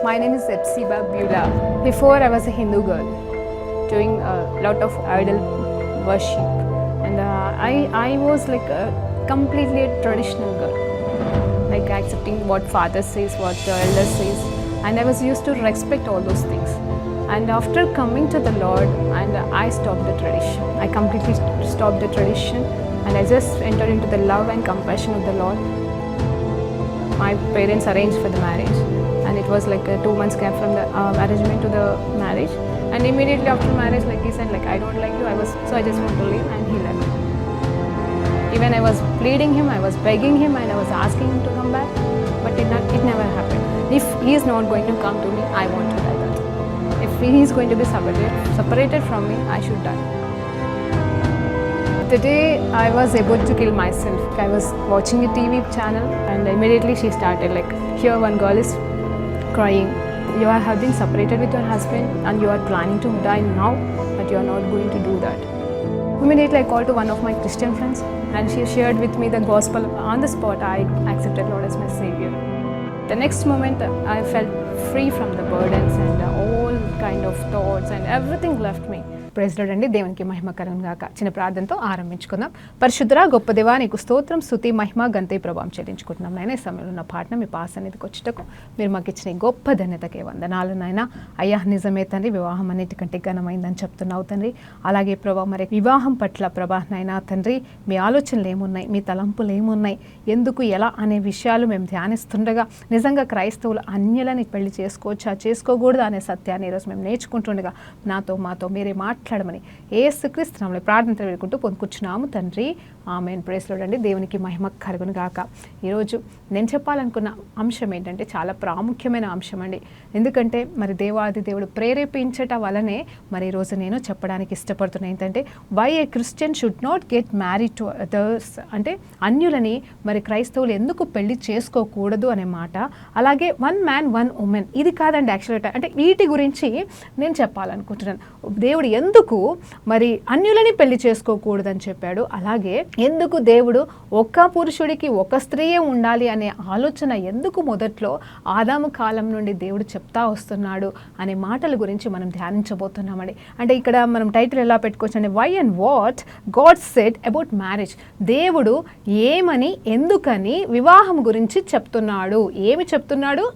My name is Epsiba Beulah. Before I was a Hindu girl doing a lot of idol worship, and I was like a completely a traditional girl, like accepting what father says, what the elder says, and I was used to respect all those things. And after coming to the Lord, and I stopped the tradition. I completely stopped the tradition, and I just entered into the love and compassion of the Lord. My parents arranged for the marriage, and it was like a 2 months gap from the arrangement to the marriage. And immediately after marriage, like he said, like I don't like you. I just want to leave, and he left. Even I was pleading him, I was begging him, and I was asking him to come back, but it never happened. If he is not going to come to me, I want to die. That if he is going to be separated from me, I should die. The day I was able to kill myself, I was watching a TV channel, and immediately she started like, here one girl is crying. You have been separated with your husband and you are planning to die now, but you are not going to do that. Immediately I called to one of my Christian friends, and she shared with me the gospel. On the spot, I accepted Lord as my Savior. The next moment, I felt free from the burdens and all kind of thoughts, and everything left me. Praise Lord అండి. దేవునికి మహిమ కలుగును గాక. చిన్న ప్రార్థనతో ఆరంభించుకుందాం. పరిశుద్ధ గొప్ప దేవా, నీకు స్తోత్రం, స్తుతి, మహిమ, ఘనత, ప్రభావం చెల్లించుకుంటున్నాం నాయన. ఈ సమయంలో ఉన్న పాటన మీ పాస్ అనేది వచ్చేటకు మీరు మాకు ఇచ్చిన గొప్ప ధన్యతకే వందనాలు నాయన. అయ్యా నిజమే తండ్రి, వివాహం అన్నిటికంటే ఘనమైందని చెప్తున్నావు తండ్రి. అలాగే ప్రభా, మరి వివాహం పట్ల ప్రభా నాయన తండ్రి, మీ ఆలోచనలు ఏమున్నాయి, మీ తలంపులు ఏమున్నాయి, ఎందుకు ఎలా అనే విషయాలు మేము ధ్యానిస్తుండగా నిజంగా క్రైస్తవులు అన్యులని పెళ్లి చేసుకోవచ్చా, చేసుకోకూడదు అనే సత్యాన్ని ఈరోజు మేము నేర్చుకుంటుండగా మాతో మీరే మాట్లాడమని యేసుక్రీస్తు నామములో ప్రార్థన వేడుకుంటూ పొందుకున్నాము తండ్రి. ఆమేన్. ప్రైజ్ లార్డ్ అండి. దేవునికి మహిమ కలుగును గాక. ఈరోజు నేను చెప్పాలనుకున్న అంశం ఏంటంటే చాలా ప్రాముఖ్యమైన అంశం అండి. ఎందుకంటే మరి దేవాది దేవుడు ప్రేరేపించట వలనే మరి ఈరోజు నేను చెప్పడానికి ఇష్టపడుతున్నాను. ఏంటంటే why a Christian should not get married to others, అంటే అన్యులని మరి క్రైస్తవులు ఎందుకు పెళ్లి చేసుకోకూడదు అనే మాట. అలాగే వన్ మ్యాన్ వన్ ఉమెన్, ఇది కాదండి యాక్చువల్గా, అంటే వీటి గురించి నేను చెప్పాలనుకుంటున్నాను. దేవుడు ఎందుకు మరి అన్యులని పెళ్లి చేసుకోకూడదని చెప్పాడు, అలాగే ఎందుకు దేవుడు ఒక పురుషుడికి ఒక స్త్రీయే ఉండాలి అనే ఆలోచన ఎందుకు మొదట్లో ఆదాము కాలం నుండి దేవుడు చెప్తా వస్తున్నాడు అనే మాటల గురించి మనం ధ్యానించబోతున్నామండి. అంటే ఇక్కడ మనం టైటిల్ ఎలా పెట్టుకోవచ్చు అంటే why and what God said about marriage. దేవుడు ఏమని, ఎందుకని వివాహం గురించి చెప్తున్నాడు, ఏమి చెప్తున్నాడు,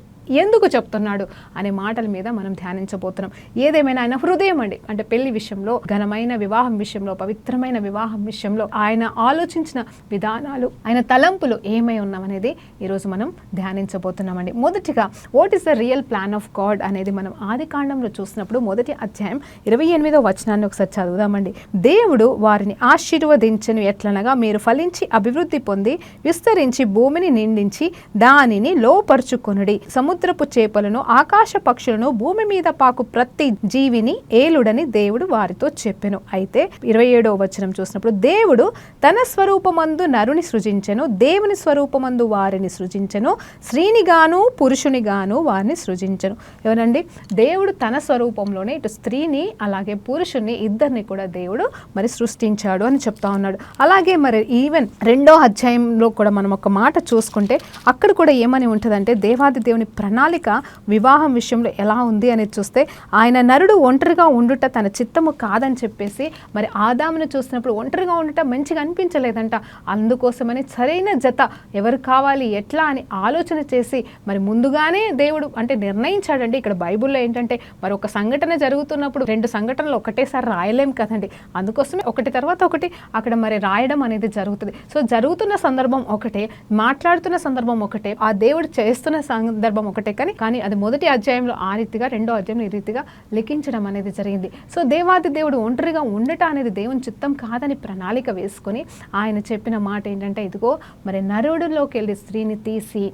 ఎందుకు చెప్తున్నాడు అనే మాటల మీద మనం ధ్యానించబోతున్నాం. ఏదేమైనా ఆయన హృదయం అండి, అంటే పెళ్లి విషయంలో, ఘనమైన వివాహం విషయంలో, పవిత్రమైన వివాహం విషయంలో ఆయన ఆలోచించిన విధానాలు, ఆయన తలంపులు ఏమై ఉన్నామనేది ఈరోజు మనం ధ్యానించబోతున్నామండి. మొదటిగా what is the real plan of God అనేది మనం ఆది కాండంలో చూసినప్పుడు మొదటి అధ్యాయం 28వ వచనాన్ని ఒకసారి చదువుదామండి. దేవుడు వారిని ఆశీర్వదించెను ఎట్లనగా, మీరు ఫలించి అభివృద్ధి పొంది విస్తరించి భూమిని నిండించి దానిని లోపరుచుకొనుడి, సముద్రపు చేపలను, ఆకాశ పక్షులను, భూమి మీద పాకు ప్రతి జీవిని ఏలుడని దేవుడు వారితో చెప్పెను. అయితే 27వ వచనం చూసినప్పుడు దేవుడు తన స్వరూపమందు నరుని సృజించెను, దేవుని స్వరూపమందు వారిని సృజించెను, స్త్రీనిగాను పురుషునిగాను వారిని సృజించెను. ఏమనండి, దేవుడు తన స్వరూపంలోనే ఇటు స్త్రీని అలాగే పురుషుని ఇద్దరిని కూడా దేవుడు మరి సృష్టించాడు అని చెప్తా ఉన్నాడు. అలాగే మరి ఈవెన్ 2వ అధ్యాయంలో కూడా మనం ఒక మాట చూసుకుంటే అక్కడ కూడా ఏమని ఉంటుందంటే దేవాది దేవుని ప్రణాళిక వివాహం విషయంలో ఎలా ఉంది అనేది చూస్తే, ఆయన నరుడు ఒంటరిగా ఉండుట తన చిత్తము కాదని చెప్పేసి మరి ఆదామును చూసినప్పుడు ఒంటరిగా ఉండుట మంచిగా అనిపించలేదంట. అందుకోసమని సరైన జత ఎవరు కావాలి, ఎట్లా అని ఆలోచన చేసి మరి ముందుగానే దేవుడు అంటే నిర్ణయించాడండి. ఇక్కడ బైబుల్లో ఏంటంటే మరి ఒక సంఘటన జరుగుతున్నప్పుడు 2 సంఘటనలు ఒకటేసారి రాయలేం కదండి. అందుకోసమే ఒకటి తర్వాత ఒకటి అక్కడ మరి రాయడం అనేది జరుగుతుంది. సో జరుగుతున్న సందర్భం ఒకటే, మాట్లాడుతున్న సందర్భం ఒకటే, ఆ దేవుడు చేస్తున్న సందర్భం ఒకటే, కానీ అది మొదటి అధ్యాయంలో ఆ రీతిగా, 2వ అధ్యాయంలో ఈ రీతిగా లిఖించడం అనేది జరిగింది. సో దేవాది దేవుడు ఒంటరిగా ఉండటం అనేది దేవుని చిత్తం కాదని ప్రణాళిక వేసుకొని ఆయన చెప్పిన మాట ఏంటంటే, ఇదిగో మరి నరుడిలోకి వెళ్ళి స్త్రీని తీసి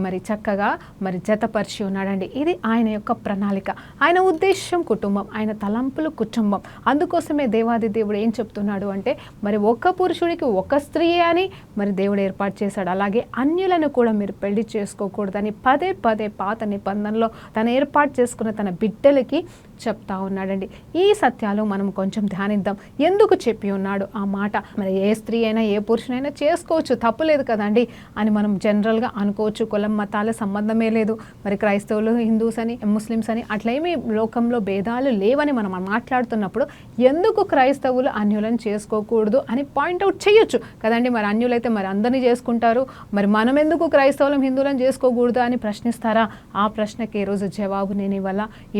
మరి చక్కగా మరి జతపరిచి ఉన్నాడండి. ఇది ఆయన యొక్క ప్రణాళిక, ఆయన ఉద్దేశం కుటుంబం, ఆయన తలంపులు కుటుంబం. అందుకోసమే దేవాది దేవుడు ఏం చెప్తున్నాడు అంటే మరి ఒక పురుషుడికి ఒక స్త్రీ అని మరి దేవుడు ఏర్పాటు చేశాడు. అలాగే అన్యులను కూడా మీరు పెళ్లి చేసుకోకూడదని పదే పాత నిబంధనలో తను ఏర్పాటు చేసుకున్న తన బిడ్డలకి చెప్తా ఉన్నాడండి. ఈ సత్యాలు మనం కొంచెం ధ్యానిద్దాం. ఎందుకు చెప్పి ఉన్నాడు ఆ మాట? మరి ఏ స్త్రీ అయినా ఏ పురుషునైనా చేసుకోవచ్చు, తప్పులేదు కదండి అని మనం జనరల్గా అనుకోవచ్చు. కులం మతాల సంబంధమే లేదు, మరి క్రైస్తవులు హిందూస్ అని ముస్లిమ్స్ అని అట్లేమీ లోకంలో భేదాలు లేవని మనం మాట్లాడుతున్నప్పుడు ఎందుకు క్రైస్తవులు అన్యులను చేసుకోకూడదు అని పాయింట్అవుట్ చేయొచ్చు కదండి. మరి అన్యులైతే మరి అందరినీ చేసుకుంటారు, మరి మనం ఎందుకు క్రైస్తవులం హిందువులను చేసుకోకూడదు అని ప్రశ్నిస్తారా? ఆ ప్రశ్నకి ఈరోజు జవాబు నేను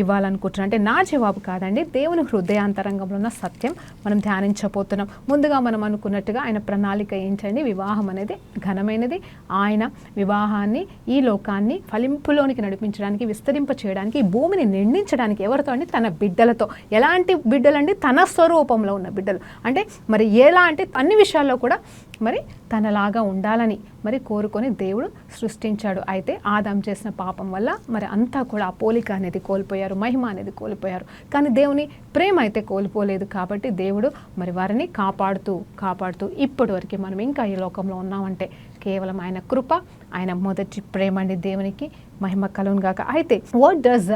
ఇవ్వాలనుకుంటున్నాను. అంటే నా జవాబు కాదండి, దేవుని హృదయాంతరంగంలో ఉన్న సత్యం మనం ధ్యానించబోతున్నాం. ముందుగా మనం అనుకున్నట్టుగా ఆయన ప్రణాళిక ఏంటండి? వివాహం అనేది ఘనమైనది. ఆయన వివాహాన్ని ఈ లోకాన్ని ఫలింపులోనికి నడిపించడానికి, విస్తరింప చేయడానికి, ఈ భూమిని నిండించడానికి ఎవరితో అండి? తన బిడ్డలతో. ఎలాంటి బిడ్డలండి? తన స్వరూపంలో ఉన్న బిడ్డలు. అంటే మరి ఎలా అంటే అన్ని విషయాల్లో కూడా మరి తనలాగా ఉండాలని మరి కోరుకొని దేవుడు సృష్టించాడు. అయితే ఆదాం చేసిన పాపం వల్ల మరి అంతా కూడా ఆ పోలిక అనేది కోల్పోయారు, మహిమ అనేది కోల్పోయారు. కానీ దేవుని ప్రేమ అయితే కోల్పోలేదు. కాబట్టి దేవుడు మరి వారిని కాపాడుతూ ఇప్పటి వరకు మనం ఇంకా ఈ లోకంలో ఉన్నామంటే కేవలం ఆయన కృప, ఆయన మొదటి ప్రేమ అండి. దేవునికి మహిమ కలుగును గాక. అయితే what does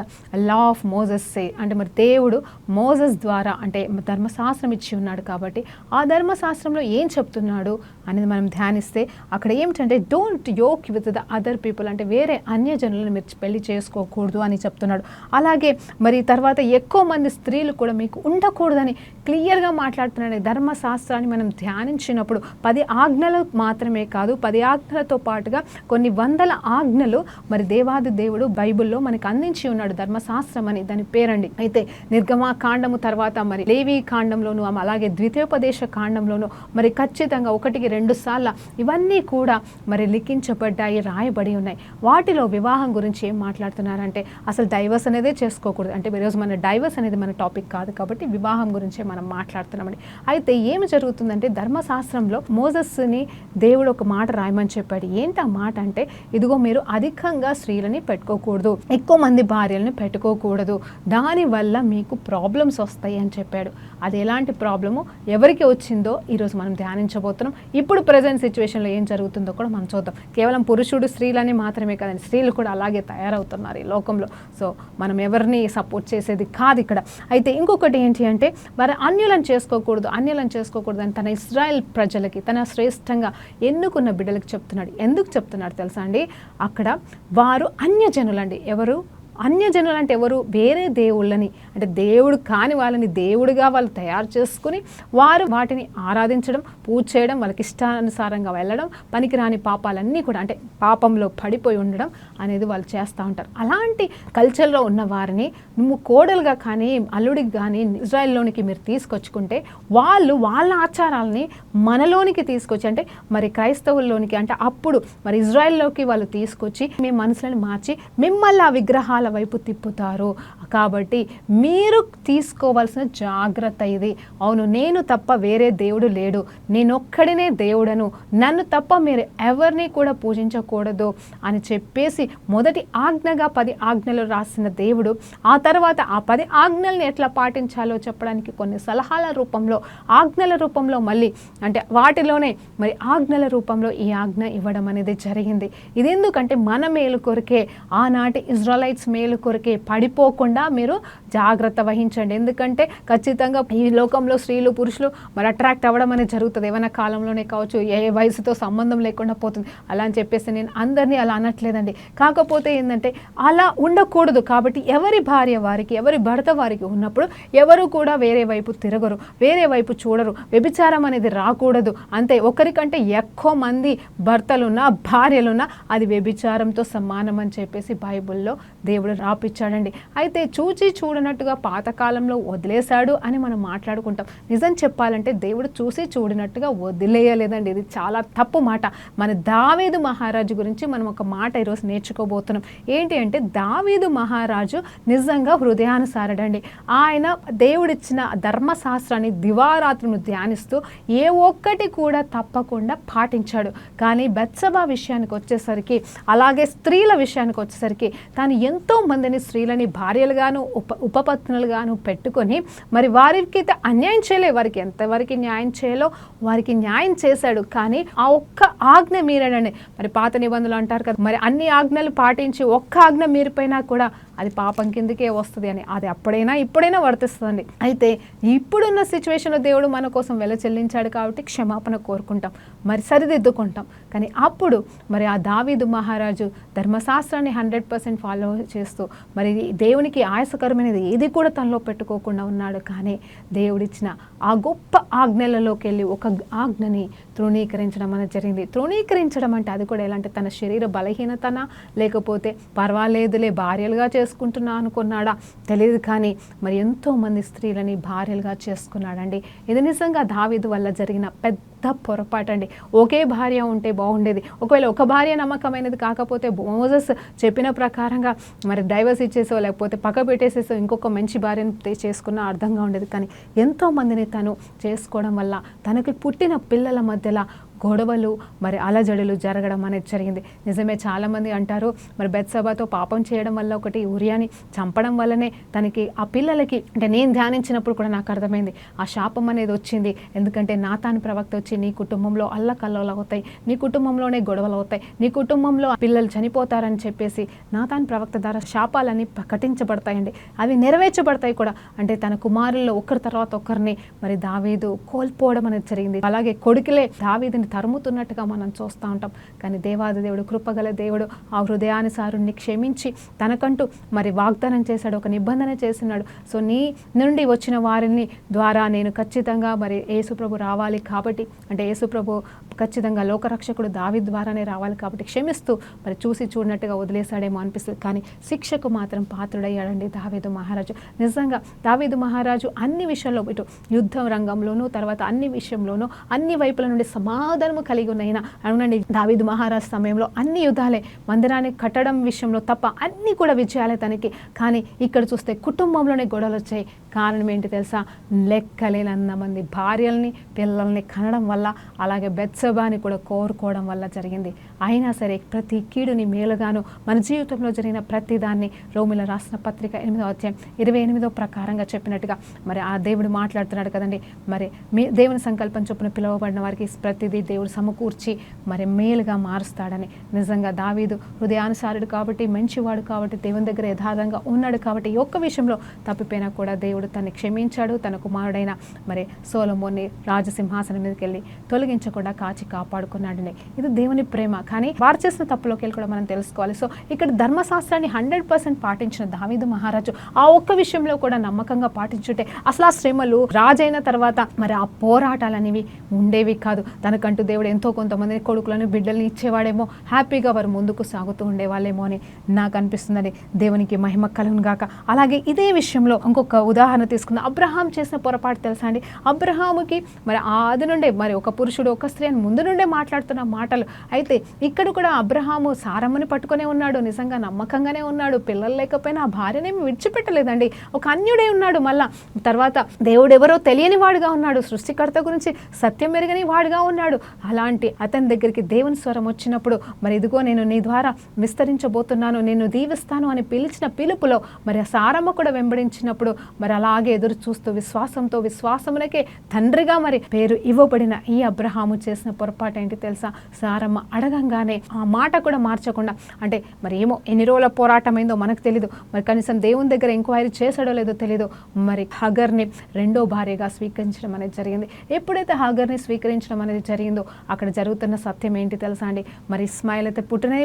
law of Moses say? అంటే మరి దేవుడు మోజెస్ ద్వారా అంటే ధర్మశాస్త్రం ఇచ్చి ఉన్నాడు కాబట్టి ఆ ధర్మశాస్త్రంలో ఏం చెప్తున్నాడు అనేది మనం ధ్యానిస్తే అక్కడ ఏమిటంటే don't yoke with the other people, అంటే వేరే అన్యజనులను మీరు పెళ్లి చేసుకోకూడదు అని చెప్తున్నాడు. అలాగే మరి తర్వాత ఎక్కువ మంది స్త్రీలు కూడా మీకు ఉండకూడదని క్లియర్గా మాట్లాడుతున్నాడు. ధర్మశాస్త్రాన్ని మనం ధ్యానించినప్పుడు 10 ఆజ్ఞలు మాత్రమే కాదు, 10 ఆజ్ఞలతో పాటుగా కొన్ని వందల ఆజ్ఞలు మరి దేవాది దేవుడు బైబిల్లో మనకు అందించి ఉన్నాడు. ధర్మశాస్త్రం అని దాని పేరండి. అయితే నిర్గమా కాండము తర్వాత మరి లేవి కాండంలోను అలాగే ద్వితీయోపదేశ కాండంలోను మరి ఖచ్చితంగా 1-2 సార్లు ఇవన్నీ కూడా మరి లిఖించబడ్డాయి, రాయబడి ఉన్నాయి. వాటిలో వివాహం గురించి ఏం మాట్లాడుతున్నారంటే అసలు డైవర్స్ అనేదే చేసుకోకూడదు. అంటే ఈరోజు మన డైవర్స్ అనేది మన టాపిక్ కాదు కాబట్టి వివాహం గురించే మనం మాట్లాడుతున్నామండి. అయితే ఏమి జరుగుతుందంటే ధర్మశాస్త్రంలో మోజెస్ని దేవుడు ఒక మాట రాయమని చెప్పాడు. ఏంటి ఆ మాట అంటే, ఇదిగో మీరు అధికంగా స్త్రీలని పెట్టుకోకూడదు, ఎక్కువ మంది భార్యలను పెట్టుకోకూడదు, దానివల్ల మీకు ప్రాబ్లమ్స్ వస్తాయి అని చెప్పాడు. అది ఎలాంటి ప్రాబ్లము ఎవరికి వచ్చిందో ఈరోజు మనం ధ్యానించబోతున్నాం. ఇప్పుడు ప్రజెంట్ సిచ్యువేషన్లో ఏం జరుగుతుందో కూడా మనం చూద్దాం. కేవలం పురుషుడు స్త్రీలని మాత్రమే కదండి, స్త్రీలు కూడా అలాగే తయారవుతున్నారు ఈ లోకంలో. సో మనం ఎవరిని సపోర్ట్ చేసేది కాదు ఇక్కడ. అయితే ఇంకొకటి ఏంటి అంటే మరి అన్యులను చేసుకోకూడదు అని తన ఇజ్రాయెల్ ప్రజలకి, తన శ్రేష్టంగా ఎన్నుకున్న బిడ్డలకు చెప్తున్నాడు. ఎందుకు చెప్తున్నాడు తెలుసా అండి? అక్కడ వారు అన్యజనులండి. ఎవరు అన్యజనులు అంటే ఎవరు? వేరే దేవుళ్ళని, అంటే దేవుడు కాని వాళ్ళని దేవుడిగా వాళ్ళు తయారు చేసుకుని వారు వాటిని ఆరాధించడం, పూజ చేయడం, వాళ్ళకి ఇష్టానుసారంగా వెళ్ళడం, పనికిరాని పాపాలన్నీ కూడా అంటే పాపంలో పడిపోయి ఉండడం అనేది వాళ్ళు చేస్తూ ఉంటారు. అలాంటి కల్చర్లో ఉన్న వారిని నువ్వు కోడలుగా కానీ అల్లుడికి కానీ ఇజ్రాయెల్లోనికి మీరు తీసుకొచ్చుకుంటే వాళ్ళు వాళ్ళ ఆచారాలని మనలోనికి తీసుకొచ్చి అంటే మరి క్రైస్తవుల్లోనికి అంటే అప్పుడు మరి ఇజ్రాయెల్లోకి వాళ్ళు తీసుకొచ్చి మీ మనసులను మార్చి మిమ్మల్ని ఆ విగ్రహాల వైపు తిప్పుతారు. కాబట్టి మీరు తీసుకోవాల్సిన జాగ్రత్త ఇది. అవును, నేను తప్ప వేరే దేవుడు లేడు, నేనొక్కడినే దేవుడను, నన్ను తప్ప మీరు ఎవరిని కూడా పూజించకూడదు అని చెప్పేసి మొదటి ఆజ్ఞగా 10 ఆజ్ఞలు రాసిన దేవుడు ఆ తర్వాత ఆ 10 ఆజ్ఞల్ని ఎట్లా పాటించాలో చెప్పడానికి కొన్ని సలహాల రూపంలో, ఆజ్ఞల రూపంలో మళ్ళీ అంటే వాటిలోనే మరి ఆజ్ఞల రూపంలో ఈ ఆజ్ఞ ఇవ్వడం అనేది జరిగింది. ఇది ఎందుకంటే మన మేలు కొరకే, ఆనాటి ఇజ్రాయలైట్స్ మేలు కొరకే, పడిపోకుండా మీరు జాగ్రత్త వహించండి. ఎందుకంటే ఖచ్చితంగా ఈ లోకంలో స్త్రీలు పురుషులు మరి అట్రాక్ట్ అవ్వడం అనేది జరుగుతుంది. ఏమైనా కాలంలోనే కావచ్చు, ఏ వయసుతో సంబంధం లేకుండా పోతుంది. అలా అని చెప్పేసి నేను అందరినీ అలా అనట్లేదండి. కాకపోతే ఏంటంటే అలా ఉండకూడదు. కాబట్టి ఎవరి భార్య వారికి, ఎవరి భర్త వారికి ఉన్నప్పుడు ఎవరు కూడా వేరే వైపు తిరగరు, వేరే వైపు చూడరు. వ్యభిచారం అనేది రాకూడదు. అంతే, ఒకరికంటే ఎక్కువ మంది భర్తలున్నా భార్యలున్నా అది వ్యభిచారంతో సమానం అని చెప్పేసి బైబిల్లో దేవుడు రాపిచ్చాడండి. అయితే చూచి చూడనట్టుగా పాతకాలంలో వదిలేశాడు అని మనం మాట్లాడుకుంటాం. నిజం చెప్పాలంటే దేవుడు చూసి చూడనట్టుగా వదిలేయలేదండి. ఇది చాలా తప్పు మాట. మన దావీదు మహారాజు గురించి మనం ఒక మాట ఈరోజు నేర్చుకోబోతున్నాం. ఏంటి అంటే దావీదు మహారాజు నిజంగా హృదయానుసారుడండి. ఆయన దేవుడిచ్చిన ధర్మశాస్త్రాన్ని దివారాత్రును ధ్యానిస్తూ ఏ ఒక్కటి కూడా తప్పకుండా పాటించాడు. కానీ బెత్షెబా విషయానికి వచ్చేసరికి, అలాగే స్త్రీల విషయానికి వచ్చేసరికి తాను ఎంతో మందిని స్త్రీలని భార్యలుగాను ఉపపత్నులుగాను పెట్టుకొని మరి వారికి అన్యాయం చేయలే, వారికి ఎంతవరకు న్యాయం చేయాలో వారికి న్యాయం చేశాడు. కానీ ఆ ఒక్క ఆజ్ఞ మీరాడండి. మరి పాత నిబంధనలు అంటారు కదా, మరి అన్ని ఆజ్ఞలు పాటించి ఒక్క ఆజ్ఞ మీరిపోయినా కూడా అది పాపం కిందకే వస్తుంది అని. అది అప్పుడైనా ఇప్పుడైనా వర్తిస్తుందండి. అయితే ఇప్పుడున్న సిచ్యువేషన్లో దేవుడు మన కోసం వెల చెల్లించాడు కాబట్టి క్షమాపణ కోరుకుంటాం, మరి సరిదిద్దుకుంటాం. కానీ అప్పుడు మరి ఆ దావీదు మహారాజు ధర్మశాస్త్రాన్ని 100% ఫాలో చేస్తూ మరి దేవునికి ఆయాసకరమైనది ఏది కూడా తనలో పెట్టుకోకుండా ఉన్నాడు. కానీ దేవుడిచ్చిన ఆ గొప్ప ఆజ్ఞలలోకి వెళ్ళి ఒక ఆజ్ఞని తృణీకరించడం అనేది జరిగింది. తృణీకరించడం అంటే అది కూడా ఎలా అంటే తన శరీర బలహీనతన, లేకపోతే పర్వాలేదులే భార్యలుగా చేసుకుంటున్నా అనుకున్నాడా తెలియదు. కానీ మరి ఎంతోమంది స్త్రీలని భార్యలుగా చేసుకున్నాడండి. ఇది నిజంగా దావీదు వల్ల జరిగిన పెద్ద పొరపాటు అండి. ఒకే భార్య ఉంటే బాగుండేది. ఒకవేళ ఒక భార్య నమ్మకమైనది కాకపోతే మోసెస్ చెప్పిన ప్రకారంగా మరి డైవర్స్ ఇచ్చేసో లేకపోతే పక్క పెట్టేసేసో ఇంకొక మంచి భార్యను చేసుకున్న అర్థంగా ఉండేది. కానీ ఎంతోమందిని తను చేసుకోవడం వల్ల తనకి పుట్టిన పిల్లల మధ్యలో గొడవలు మరి అలజడులు జరగడం అనేది జరిగింది. నిజమే, చాలామంది అంటారు మరి బెత్సబాతో పాపం చేయడం వల్ల ఒకటి, ఉరియాని చంపడం వల్లనే తనకి ఆ పిల్లలకి, అంటే నేను ధ్యానించినప్పుడు కూడా నాకు అర్థమైంది ఆ శాపం అనేది వచ్చింది. ఎందుకంటే నాతాను ప్రవక్త వచ్చి నీ కుటుంబంలో అల్లకల్లోలు అవుతాయి, నీ కుటుంబంలోనే గొడవలు అవుతాయి, నీ కుటుంబంలో పిల్లలు చనిపోతారని చెప్పేసి నాతాను ప్రవక్త ద్వారా శాపాలన్నీ ప్రకటించబడతాయండి. అవి నెరవేర్చబడతాయి కూడా. అంటే తన కుమారుల్లో ఒకరి తర్వాత ఒకరిని మరి దావీదు కోల్పోవడం అనేది జరిగింది. అలాగే కొడుకులే దావీదుని తరుముతున్నట్టుగా మనం చూస్తూ ఉంటాం. కానీ దేవాది దేవుడు, కృపగల దేవుడు ఆ హృదయానుసారుణ్ణి క్షమించి తనకంటూ మరి వాగ్దానం చేశాడు, ఒక నిబంధన చేస్తున్నాడు. సో నీ నుండి వచ్చిన వారిని ద్వారా నేను ఖచ్చితంగా మరి యేసుప్రభు రావాలి కాబట్టి, అంటే యేసుప్రభు ఖచ్చితంగా లోకరక్షకుడు దావీదు ద్వారానే రావాలి కాబట్టి క్షమిస్తూ మరి చూసి చూడనట్టుగా వదిలేశాడేమో అనిపిస్తుంది. కానీ శిక్షకు మాత్రం పాత్రుడయ్యాడండి దావీదు మహారాజు. నిజంగా దావీదు మహారాజు అన్ని విషయంలో, ఇటు యుద్ధ రంగంలోనూ తర్వాత అన్ని విషయంలోనూ అన్ని వైపుల నుండి సమాధానము కలిగి ఉన్నాయినా అవునండి. దావీదు మహారాజు సమయంలో అన్ని యుద్ధాలే, మందిరాన్ని కట్టడం విషయంలో తప్ప అన్నీ కూడా విజయాలే తనకి. కానీ ఇక్కడ చూస్తే కుటుంబంలోనే గొడవలు వచ్చాయి. కారణం ఏంటి తెలుసా? లెక్కలేనన్న మంది భార్యల్ని పిల్లల్ని కనడం వల్ల, అలాగే బెత్సబాని కూడా కోరుకోవడం వల్ల జరిగింది. అయినా సరే ప్రతి కీడుని మేలుగాను మన జీవితంలో జరిగిన ప్రతి దాన్ని రోమిల రాసిన పత్రిక 8వ అధ్యాయం 28వ ప్రకారంగా చెప్పినట్టుగా మరి ఆ దేవుడు మాట్లాడుతున్నాడు కదండి. మరి దేవుని సంకల్పం చొప్పున పిలువబడిన వారికి ప్రతిదీ దేవుడు సమకూర్చి మరి మేలుగా మారుస్తాడని. నిజంగా దావీదు హృదయానుసారుడు కాబట్టి, మంచివాడు కాబట్టి, దేవుని దగ్గర యథార్థంగా ఉన్నాడు కాబట్టి ఈ ఒక్క విషయంలో తప్పిపోయినా కూడా దేవుడు తన్ని క్షమించాడు. తన కుమారుడైన మరి సొలొమోన్ని రాజసింహాసనం మీదకి వెళ్ళి తొలగించకుండా కాచి కాపాడుకున్నాడని. ఇది దేవుని ప్రేమ. కానీ వారు చేసిన తప్పులోకి వెళ్ళి కూడా మనం తెలుసుకోవాలి. సో ఇక్కడ ధర్మశాస్త్రాన్ని 100% పాటించిన దావీదు మహారాజు ఆ ఒక్క విషయంలో కూడా నమ్మకంగా పాటించుంటే అసలు ఆ శ్రమలు రాజైన తర్వాత మరి ఆ పోరాటాలు అనేవి ఉండేవి కాదు. తనకంటూ దేవుడు ఎంతో కొంతమంది కొడుకులను బిడ్డల్ని ఇచ్చేవాడేమో, హ్యాపీగా వారు ముందుకు సాగుతూ ఉండేవాళ్ళేమో అని నాకు అనిపిస్తుందని. దేవునికి మహిమ కలుగును గాక. అలాగే ఇదే విషయంలో ఇంకొక ఉదాహరణ తీసుకుందాం. అబ్రహాం చేసిన పొరపాటు తెలుసా అండి? అబ్రహాముకి మరి ఆది నుండే మరి ఒక పురుషుడు ఒక స్త్రీ అని ముందు నుండే మాట్లాడుతున్న మాటలు. అయితే ఇక్కడ కూడా అబ్రహాము సారమ్మని పట్టుకునే ఉన్నాడు, నిజంగా నమ్మకంగానే ఉన్నాడు, పిల్లలు లేకపోయినా ఆ భార్యనేమి విడిచిపెట్టలేదండి. ఒక అన్యుడే ఉన్నాడు. మళ్ళా తర్వాత దేవుడు ఎవరో తెలియని వాడుగా ఉన్నాడు, సృష్టికర్త గురించి సత్యం మెరుగని వాడుగా ఉన్నాడు. అలాంటి అతని దగ్గరికి దేవుని స్వరం వచ్చినప్పుడు మరి ఇదిగో నేను నీ ద్వారా విస్తరించబోతున్నాను, నేను దీవిస్తాను అని పిలిచిన పిలుపులో మరి ఆ సారమ్మ కూడా వెంబడించినప్పుడు మరి అలాగే ఎదురు చూస్తూ విశ్వాసంతో, విశ్వాసమునకే తండ్రిగా మరి పేరు ఇవ్వబడిన ఈ అబ్రహాము చేసిన పొరపాటు ఏంటి తెలుసా? సారమ్మ అడగంగానే ఆ మాట కూడా మార్చకుండా, అంటే మరి ఏమో ఎన్ని రోజుల పోరాటం అయిందో మనకు తెలీదు, మరి కనీసం దేవుని దగ్గర ఎంక్వైరీ చేసాడో లేదో తెలీదు, మరి హగర్ని రెండో భార్యగా స్వీకరించడం అనేది జరిగింది. ఎప్పుడైతే హగర్ని స్వీకరించడం అనేది జరిగిందో అక్కడ జరుగుతున్న సత్యం ఏంటి తెలుసా అండి? మరి ఇస్మాయిల్ అయితే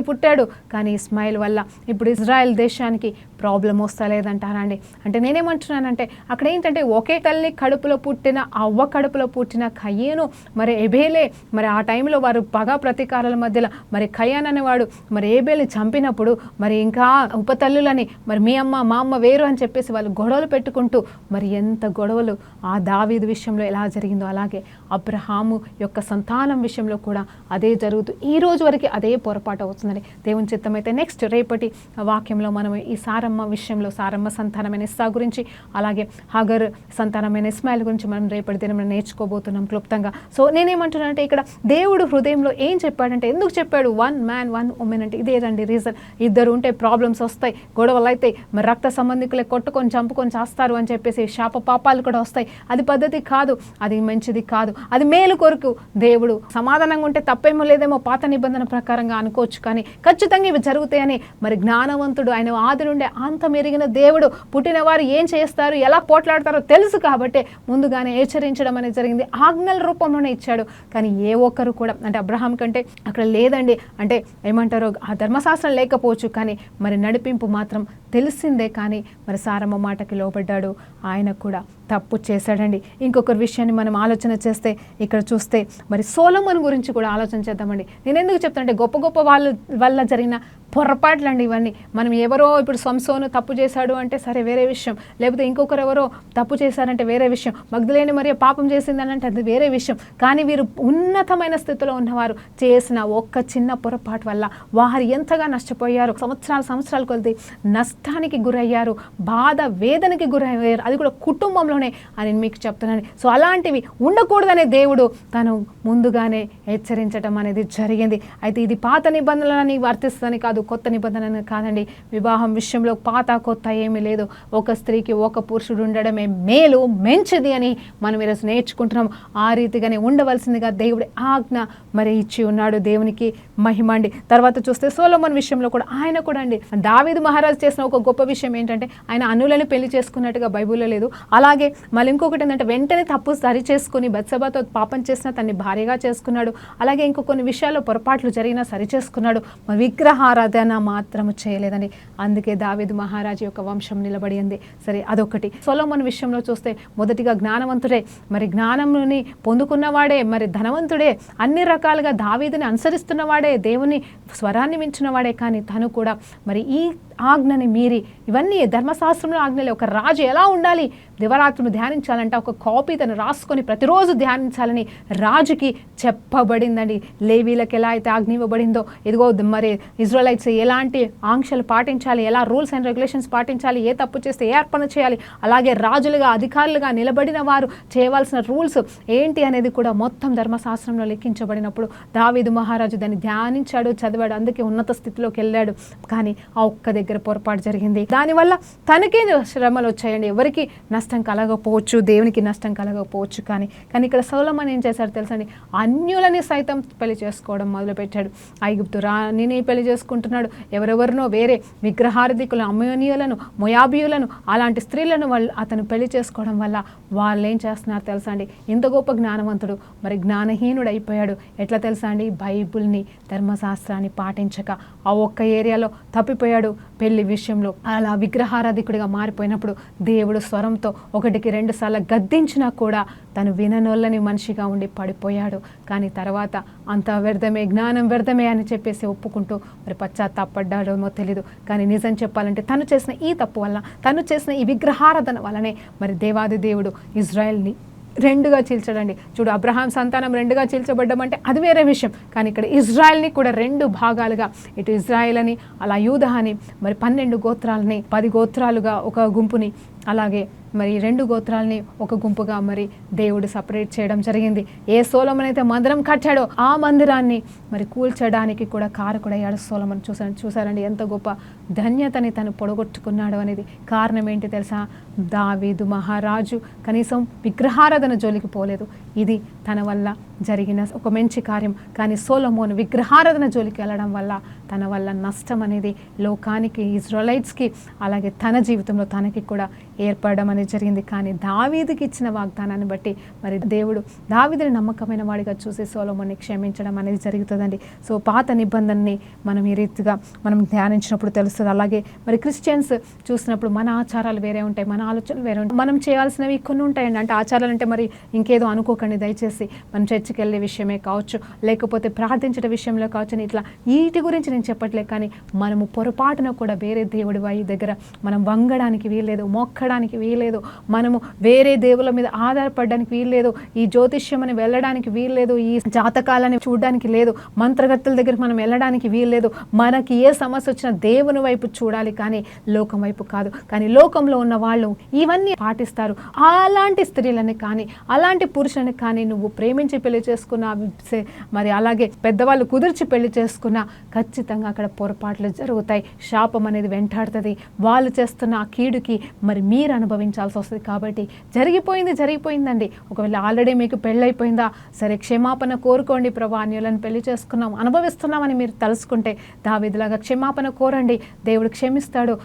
పుట్టాడు, కానీ ఇస్మాయిల్ వల్ల ఇప్పుడు ఇజ్రాయెల్ దేశానికి ప్రాబ్లం వస్తలేదంటారా అండి? అంటే నేనేమంటున్నానంటే అక్కడ ఏంటంటే ఒకే తల్లి కడుపులో పుట్టిన అవ్వ కడుపులో పుట్టిన కయ్యేను మరి ఎబేలే, మరి ఆ టైంలో వారు పగా ప్రతీకారాల మధ్యలో మరి కయ్యాన్ అనేవాడు మరి ఏబేల్ని చంపినప్పుడు మరి ఇంకా ఉపతల్లులని మరి మీ అమ్మ మా అమ్మ వేరు అని చెప్పేసి వాళ్ళు గొడవలు పెట్టుకుంటూ మరి ఎంత గొడవలు ఆ దావీదు విషయంలో ఎలా జరిగిందో అలాగే అబ్రహాము యొక్క సంతానం విషయంలో కూడా అదే జరుగుతూ ఈ రోజు వరకు అదే పొరపాటు అవుతుందని దేవుని చిత్తమైతే నెక్స్ట్ రేపటి వాక్యంలో మనం ఈ సారమ్మ విషయంలో, సారమ్మ సంతానమైన ఇస్సా గురించి, అలాగే హగర్ సంతానమైన ఇస్మాయిల్ గురించి మనం రేపటి దినం నేర్చుకోబోతున్నాం క్లుప్తంగా. సో నేనేమంటున్నానంటే ఇక్కడ దేవుడు హృదయంలో ఏం చెప్పాడంటే, ఎందుకు చెప్పాడు 1 man 1 woman అంటే ఇదేనండి రీజన్. ఇద్దరు ఉంటే ప్రాబ్లమ్స్ వస్తాయి, గొడవలు అయితే, మరి రక్త సంబంధికులే కొట్టుకొని చంపుకొని చేస్తారు అని చెప్పేసి శాప పాపాలు కూడా వస్తాయి. అది పద్ధతి కాదు, అది మంచిది కాదు. అది మేలు కొరకు దేవుడు సమాధానంగా ఉంటే తప్పేమో లేదేమో పాత నిబంధన ప్రకారంగా అనుకోవచ్చు, కానీ ఖచ్చితంగా ఇవి జరుగుతాయని మరి జ్ఞానవంతుడు, ఆయన ఆది నుండే అంతం ఎరిగిన దేవుడు, పుట్టిన వారు ఏం చేస్తారు, ఎలా పోట్లాడతారో తెలుసు కాబట్టి ముందుగానే హెచ్చరించడం అనేది జరిగింది. ఆజ్ఞల రూపంలోనే ఇచ్చాడు. కానీ ఏ ఒక్కరు కూడా అంటే అబ్రహాం కంటే అక్కడ లేదండి అంటే ఏమంటారో ఆ ధర్మశాస్త్రం లేకపోవచ్చు, కానీ మరి నడిపింపు మాత్రం తెలిసిందే. కానీ మరి సారమ్మ మాటకి లోబడ్డాడు, ఆయన కూడా తప్పు చేశాడండి. ఇంకొక విషయాన్ని మనం ఆలోచన చేస్తే ఇక్కడ చూస్తే మరి సొలొమోను గురించి కూడా ఆలోచన చేద్దామండి. నేను ఎందుకు చెప్తానంటే గొప్ప గొప్ప వాళ్ళ వల్ల జరిగిన పొరపాట్లు అండి ఇవన్నీ. మనం ఎవరో ఇప్పుడు సంసోను తప్పు చేశాడు అంటే సరే వేరే విషయం, లేకపోతే ఇంకొకరు ఎవరో తప్పు చేశారంటే వేరే విషయం, మగ్దలేని మరియ పాపం చేసిందని అంటే అది వేరే విషయం. కానీ వీరు ఉన్నతమైన స్థితిలో ఉన్నవారు చేసిన ఒక్క చిన్న పొరపాటు వల్ల వారు ఎంతగా నష్టపోయారు, సంవత్సరాల కొద్ది నష్టానికి గురయ్యారు, బాధ వేదనకి గురయ్యారు, అది కూడా కుటుంబంలోనే అని మీకు చెప్తున్నాను. సో అలాంటివి ఉండకూడదనే దేవుడు తను ముందుగానే హెచ్చరించడం అనేది జరిగింది. అయితే ఇది పాత నిబంధనలని వర్తిస్తుందని కాదు, కొత్త నిబంధన కాదండి. వివాహం విషయంలో పాత కొత్త ఏమీ లేదు. ఒక స్త్రీకి ఒక పురుషుడు ఉండడమే మేలు మంచిది అని మనం ఈరోజు నేర్చుకుంటున్నాం. ఆ రీతిగానే ఉండవలసిందిగా దేవుడి ఆజ్ఞ మరి ఇచ్చి ఉన్నాడు. దేవునికి మహిమ అండి. తర్వాత చూస్తే సొలొమోను విషయంలో కూడా ఆయన కూడా అండి దావీదు మహారాజు చేసిన ఒక గొప్ప విషయం ఏంటంటే ఆయన అన్యులను పెళ్లి చేసుకున్నట్టుగా బైబిల్లో లేదు. అలాగే మళ్ళీ ఇంకొకటి ఏంటంటే వెంటనే తప్పు సరి చేసుకుని బత్షెబతో పాపం చేసిన తన్ని భార్యగా చేసుకున్నాడు. అలాగే ఇంకో కొన్ని విషయాల్లో పొరపాట్లు జరిగినా సరి చేసుకున్నాడు. విగ్రహారాధన మాత్రము చేయలేదండి. అందుకే దావీదు మహారాజు యొక్క వంశం నిలబడింది. సరే అదొకటి. సొలొమోను విషయంలో చూస్తే మొదటిగా జ్ఞానవంతుడే, మరి జ్ఞానంని పొందుకున్నవాడే, మరి ధనవంతుడే, అన్ని రకాలుగా దావీదుని అనుసరిస్తున్నవాడే, దేవుని స్వరాన్ని మించినవాడే. కానీ తను కూడా మరి ఈ ఆజ్ఞని మీరి ఇవన్నీ ధర్మశాస్త్రంలో ఆజ్ఞలే. ఒక రాజు ఎలా ఉండాలి, దివరాత్రులు ధ్యానించాలంటే ఒక కాపీ తను రాసుకొని ప్రతిరోజు ధ్యానించాలని రాజుకి చెప్పబడిందండి. లేవీలకు ఎలా అయితే ఆజ్ఞ ఇవ్వబడిందో ఇదిగో మరి ఇజ్రాయెలైట్స్ ఎలాంటి ఆంక్షలు పాటించాలి, ఎలా రూల్స్ అండ్ రెగ్యులేషన్స్ పాటించాలి, ఏ తప్పు చేస్తే ఏ అర్పణ చేయాలి, అలాగే రాజులుగా అధికారులుగా నిలబడిన వారు చేయవలసిన రూల్స్ ఏంటి అనేది కూడా మొత్తం ధర్మశాస్త్రంలో లెక్కించబడినప్పుడు దావీదు మహారాజు దాన్ని ధ్యానించాడు, చదివాడు, అందుకే ఉన్నత స్థితిలోకి వెళ్ళాడు. కానీ ఆ ఒక్క దగ్గర పొరపాటు జరిగింది. దానివల్ల తనకే శ్రమలు వచ్చాయండి. ఎవరికి నష్టం కలగకపోవచ్చు, దేవునికి నష్టం కలగకపోవచ్చు. కానీ ఇక్కడ సొలొమోను ఏం చేశాడు తెలుసండి, అన్యులని సైతం పెళ్లి చేసుకోవడం మొదలుపెట్టాడు. ఐగుప్తు రాణిని పెళ్లి చేసుకుంటున్నాడు, ఎవరెవరినో వేరే విగ్రహారధికులను, అమ్మోనియులను, మొయాబీయులను, అలాంటి స్త్రీలను అతను పెళ్లి చేసుకోవడం వల్ల వాళ్ళు ఏం చేస్తున్నారు తెలుసా అండి, ఇంత గొప్ప జ్ఞానవంతుడు మరి జ్ఞానహీనుడు అయిపోయాడు. ఎట్లా తెలుసా అండి, బైబిల్ని ధర్మశాస్త్రాన్ని పాటించక ఆ ఒక్క ఏరియాలో తప్పిపోయాడు. పెళ్లి విషయంలో అలా విగ్రహారాధికుడిగా మారిపోయినప్పుడు దేవుడు స్వరంతో 1-2 సార్లు గద్దించినా కూడా తను విననొల్లని మనిషిగా ఉండి పడిపోయాడు. కానీ తర్వాత అంత వ్యర్థమే, జ్ఞానం వ్యర్థమే అని చెప్పేసి ఒప్పుకుంటూ మరి పశ్చాత్తాపడ్డాడేమో తెలీదు. కానీ నిజం చెప్పాలంటే తను చేసిన ఈ తప్పు వల్ల, తను చేసిన ఈ విగ్రహారాధన వల్లనే మరి దేవాది దేవుడు ఇజ్రాయెల్ని రెండుగా చీల్చడండి. చూడు, అబ్రహాం సంతానం రెండుగా చీల్చబడ్డం అంటే అది వేరే విషయం. కానీ ఇక్కడ ఇజ్రాయెల్ని కూడా 2 భాగాలుగా, ఇటు ఇజ్రాయెల్ అని అలా యూదా అని మరి 12 గోత్రాలని 10 గోత్రాలుగా ఒక గుంపుని, అలాగే మరి 2 గోత్రాలని ఒక గుంపుగా మరి దేవుడు సపరేట్ చేయడం జరిగింది. ఏ సొలొమోను అయితే మందిరం కట్టాడో ఆ మందిరాన్ని మరి కూల్చడానికి కూడా కారకుడయ్యాడు సొలొమోను. చూసారండి ఎంత గొప్ప ధన్యతని తను పొడగొట్టుకున్నాడు అనేది. కారణం ఏంటి తెలుసా, దావీదు మహారాజు కనీసం విగ్రహారాధన జోలికి పోలేదు. ఇది తన వల్ల జరిగిన ఒక మంచి కార్యం. కానీ సొలొమోను విగ్రహారాధన జోలికి వెళ్ళడం వల్ల తన వల్ల నష్టం అనేది లోకానికి, ఇజ్రాయెలైట్స్కి, అలాగే తన జీవితంలో తనకి కూడా ఏర్పడడం అనేది జరిగింది. కానీ దావీదుకి ఇచ్చిన వాగ్దానాన్ని బట్టి మరి దేవుడు దావీదుని నమ్మకమైన వాడిగా చూసి సొలొమోన్ని క్షమించడం అనేది జరుగుతుందండి. సో పాత నిబంధనని మనం ఈ రీతిగా మనం ధ్యానించినప్పుడు తెలుస్తుంది. అలాగే మరి క్రిస్టియన్స్ చూసినప్పుడు మన ఆచారాలు వేరే ఉంటాయి, మన ఆలోచనలు వేరే ఉంటాయి. మనం చేయాల్సినవి కొన్ని ఉంటాయండి. అంటే ఆచారాలు అంటే మరి ఇంకేదో అనుకోకండి దయచేసి. మనం చర్చికి వెళ్ళే విషయమే కావచ్చు, లేకపోతే ప్రార్థించే విషయంలో కావచ్చు అని ఇట్లా వీటి గురించి నేను చెప్పట్లే. కానీ మనము పొరపాటున కూడా వేరే దేవుడి వారి దగ్గర మనం వంగడానికి వీల్లేదు, మొక్కడానికి వీల్లేదు, మనము వేరే దేవుల మీద ఆధారపడడానికి వీల్లేదు, ఈ జ్యోతిష్యం అని వెళ్ళడానికి వీల్లేదు, ఈ జాతకాలని చూడడానికి లేదు, మంత్రగత్తుల దగ్గర మనం వెళ్ళడానికి వీల్లేదు. మనకి ఏ సమస్య వచ్చినా దేవుని వైపు చూడాలి, కానీ లోకం వైపు కాదు. కానీ లోకంలో ఉన్న వాళ్ళు ఇవన్నీ పాటిస్తారు. అలాంటి స్త్రీలని కానీ అలాంటి పురుషులని కానీ నువ్వు ప్రేమించి పెళ్లి పెళ్లి చేసుకున్నా, మరి అలాగే పెద్దవాళ్ళు కుదిర్చి పెళ్లి చేసుకున్నా ఖచ్చితంగా అక్కడ పొరపాట్లు జరుగుతాయి, శాపం అనేది వెంటాడుతుంది. వాళ్ళు చేస్తున్న ఆ కీడుకి మరి మీరు అనుభవించాల్సి వస్తుంది. కాబట్టి జరిగిపోయిందండి. ఒకవేళ ఆల్రెడీ మీకు పెళ్ళైపోయిందా, సరే క్షమాపణ కోరుకోండి. ప్రభా, అన్యులను పెళ్లి చేసుకున్నాం, అనుభవిస్తున్నామని మీరు తలుసుకుంటే దావీదులాగా క్షమాపణ కోరండి, దేవుడు క్షమిస్తాడు.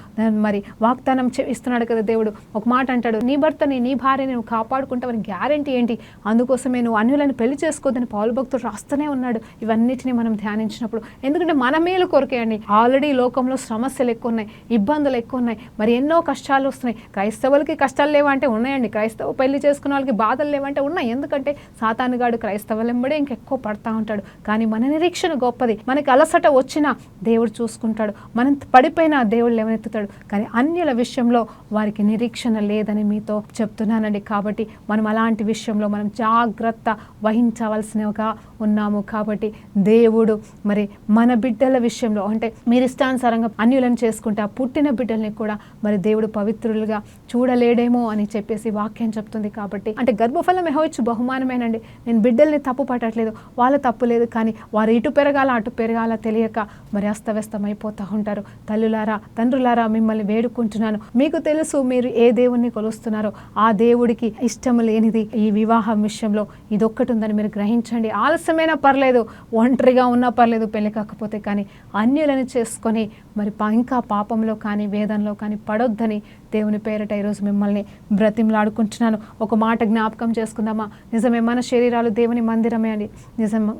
మరి వాగ్దానం ఇస్తున్నాడు కదా దేవుడు. ఒక మాట అంటాడు, నీ భర్తని నీ భార్యని నువ్వు కాపాడుకుంటావని గ్యారెంటీ ఏంటి? అందుకోసమే నువ్వు అన్యులను పెళ్లి చేసుకోవద్దని పౌలు భక్తుడు రాస్తూనే ఉన్నాడు. ఇవన్నిటిని మనం ధ్యానించినప్పుడు, ఎందుకంటే మన మేలు కొరకే అండి. ఆల్రెడీ లోకంలో సమస్యలు ఎక్కువ ఉన్నాయి, ఇబ్బందులు ఎక్కువ ఉన్నాయి, మరి ఎన్నో కష్టాలు వస్తున్నాయి. క్రైస్తవులకి కష్టాలు లేవంటే ఉన్నాయండి, క్రైస్తవ పెళ్లి చేసుకున్న వాళ్ళకి బాధలు లేవంటే ఉన్నాయి. ఎందుకంటే సాతానుగాడు క్రైస్తవులెంబడే ఇంకెక్కువ పడతా ఉంటాడు. కానీ మన నిరీక్షణ గొప్పది. మనకి అలసట వచ్చినా దేవుడు చూసుకుంటాడు, మనం పడిపోయినా దేవుడు లేవనెత్తుతాడు. కానీ అన్యుల విషయంలో వారికి నిరీక్షణ లేదని మీతో చెప్తున్నానండి. కాబట్టి మనం అలాంటి విషయంలో మనం జాగ్రత్త వహించవలసినవిగా ఉన్నాము. కాబట్టి దేవుడు మరి మన బిడ్డల విషయంలో, అంటే మీరు ఇష్టానుసారంగా అన్యులను చేసుకుంటే ఆ పుట్టిన బిడ్డల్ని కూడా మరి దేవుడు పవిత్రులుగా చూడలేడేమో అని చెప్పేసి వాక్యం చెప్తుంది. కాబట్టి అంటే గర్భఫలం యెహోవా బహుమానమేనండి. నేను బిడ్డల్ని తప్పు పట్టట్లేదు, వాళ్ళ తప్పు లేదు. కానీ వారు ఇటు పెరగాల అటు పెరగాల తెలియక మరి అస్తవ్యస్తం అయిపోతూ ఉంటారు. తల్లులారా, తండ్రులారా, మిమ్మల్ని వేడుకుంటున్నాను. మీకు తెలుసు మీరు ఏ దేవుణ్ణి కొలుస్తున్నారో. ఆ దేవుడికి ఇష్టం లేనిది ఈ వివాహం విషయంలో ఇదొక్కటి ఉందని మీరు గ్రహించండి. ఆలస్యమైనా పర్లేదు, ఒంటరిగా ఉన్నా పర్లేదు, పెళ్లి కాకపోతే. కానీ అన్యులను చేసుకొని మరి ఇంకా పాపంలో కానీ వేదంలో కానీ పడొద్దని దేవుని పేరట ఈరోజు మిమ్మల్ని బ్రతిమలాడుకుంటున్నాను. ఒక మాట జ్ఞాపకం చేసుకుందామా? నిజమే, మన శరీరాలు దేవుని మందిరమే అండి.